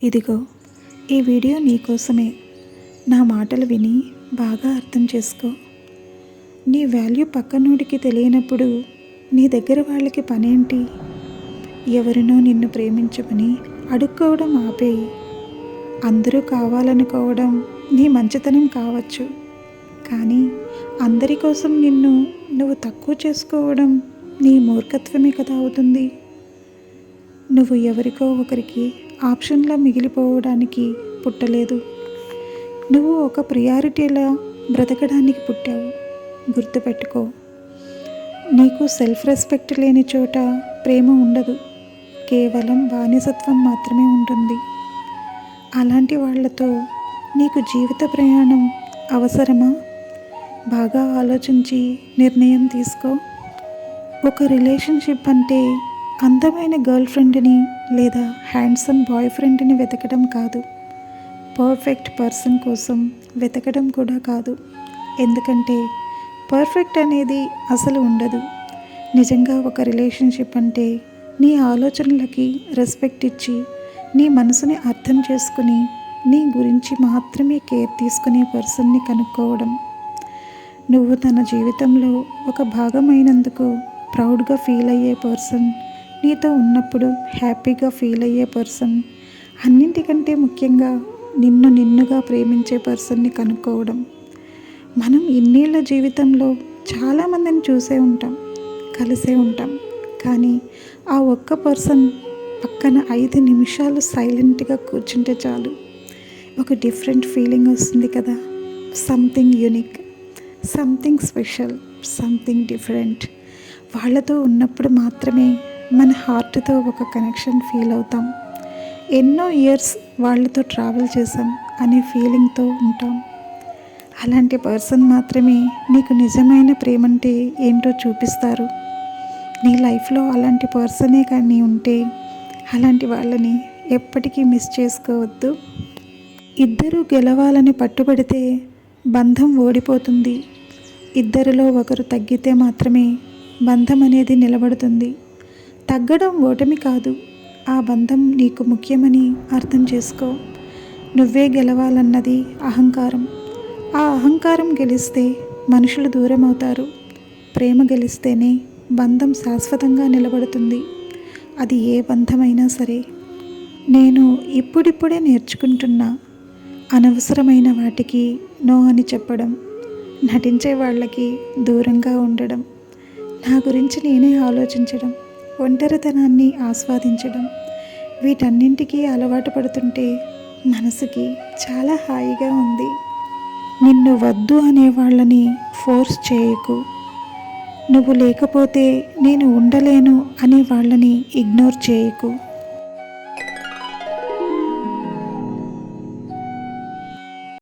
ఇదిగో ఈ వీడియో నీకోసమే. నా మాటలు విని బాగా అర్థం చేసుకో. నీ వాల్యూ పక్కనోడికి తెలియనప్పుడు నీ దగ్గర వాళ్ళకి పనేంటి? ఎవరినో నిన్ను ప్రేమించమని అడుక్కోవడం ఆపేయి. అందరూ కావాలనుకోవడం నీ మంచితనం కావచ్చు, కానీ అందరి కోసం నువ్వు తక్కువ చేసుకోవడం నీ మూర్ఖత్వమే కదా అవుతుంది. నువ్వు ఎవరికో ఒకరికి ఆప్షన్లా మిగిలిపోవడానికి పుట్టలేదు. నువ్వు ఒక ప్రియారిటీలా బ్రతకడానికి పుట్టావు. గుర్తుపెట్టుకో, నీకు సెల్ఫ్ రెస్పెక్ట్ లేని చోట ప్రేమ ఉండదు, కేవలం బానిసత్వం మాత్రమే ఉంటుంది. అలాంటి వాళ్లతో నీకు జీవిత ప్రయాణం అవసరమా? బాగా ఆలోచించి నిర్ణయం తీసుకో. ఒక రిలేషన్షిప్ అంటే అందమైన గర్ల్ ఫ్రెండ్ని లేదా హ్యాండ్సమ్ బాయ్ ఫ్రెండ్ని వెతకడం కాదు. పర్ఫెక్ట్ పర్సన్ కోసం వెతకడం కూడా కాదు. ఎందుకంటే పర్ఫెక్ట్ అనేది అసలు ఉండదు. నిజంగా ఒక రిలేషన్షిప్ అంటే నీ ఆలోచనలకి రెస్పెక్ట్ ఇచ్చి, నీ మనసుని అర్థం చేసుకుని, నీ గురించి మాత్రమే కేర్ తీసుకునే పర్సన్ని కనుక్కోవడం. నువ్వు తన జీవితంలో ఒక భాగమైనందుకు ప్రౌడ్గా ఫీల్ అయ్యే పర్సన్, నీతో ఉన్నప్పుడు హ్యాపీగా ఫీల్ అయ్యే పర్సన్, అన్నింటికంటే ముఖ్యంగా నిన్నుగా ప్రేమించే పర్సన్ని కనుక్కోవడం. మనం ఇన్నేళ్ల జీవితంలో చాలామందిని చూసే ఉంటాం, కలిసే ఉంటాం, కానీ ఆ ఒక్క పర్సన్ పక్కన 5 నిమిషాలు సైలెంట్గా కూర్చుంటే చాలు, ఒక డిఫరెంట్ ఫీలింగ్ వస్తుంది కదా. Something unique, something special, something different. వాళ్ళతో ఉన్నప్పుడు మాత్రమే మన హార్ట్తో ఒక కనెక్షన్ ఫీల్ అవుతాం. ఎన్నో ఇయర్స్ వాళ్ళతో ట్రావెల్ చేసాం అనే ఫీలింగ్తో ఉంటాం. అలాంటి పర్సన్ మాత్రమే నీకు నిజమైన ప్రేమంటే ఏంటో చూపిస్తారు. నీ లైఫ్లో అలాంటి పర్సనే కానీ ఉంటే అలాంటి వాళ్ళని ఎప్పటికీ మిస్ చేసుకోవద్దు. ఇద్దరూ గెలవాలని పట్టుబడితే బంధం ఓడిపోతుంది. ఇద్దరిలో ఒకరు తగ్గితే మాత్రమే బంధం అనేది నిలబడుతుంది. తగ్గడం ఓటమి కాదు, ఆ బంధం నీకు ముఖ్యమని అర్థం చేసుకో. నువ్వే గెలవాలన్నది అహంకారం. ఆ అహంకారం గెలిస్తే మనుషులు దూరం అవుతారు. ప్రేమ గెలిస్తేనే బంధం శాశ్వతంగా నిలబడుతుంది. అది ఏ బంధమైనా సరే. నేను ఇప్పుడిప్పుడే నేర్చుకుంటున్నా అనవసరమైన వాటికి నో అని చెప్పడం, నటించే వాళ్ళకి దూరంగా ఉండడం, నా గురించి నేనే ఆలోచించడం, ఒంటరితనాన్ని ఆస్వాదించడం, వీటన్నింటికీ అలవాటు పడుతుంటే మనసుకి చాలా హాయిగా ఉంది. నిన్ను వద్దు అనే వాళ్ళని ఫోర్స్ చేయకు. నువ్వు లేకపోతే నేను ఉండలేను అనే వాళ్ళని ఇగ్నోర్ చేయకు.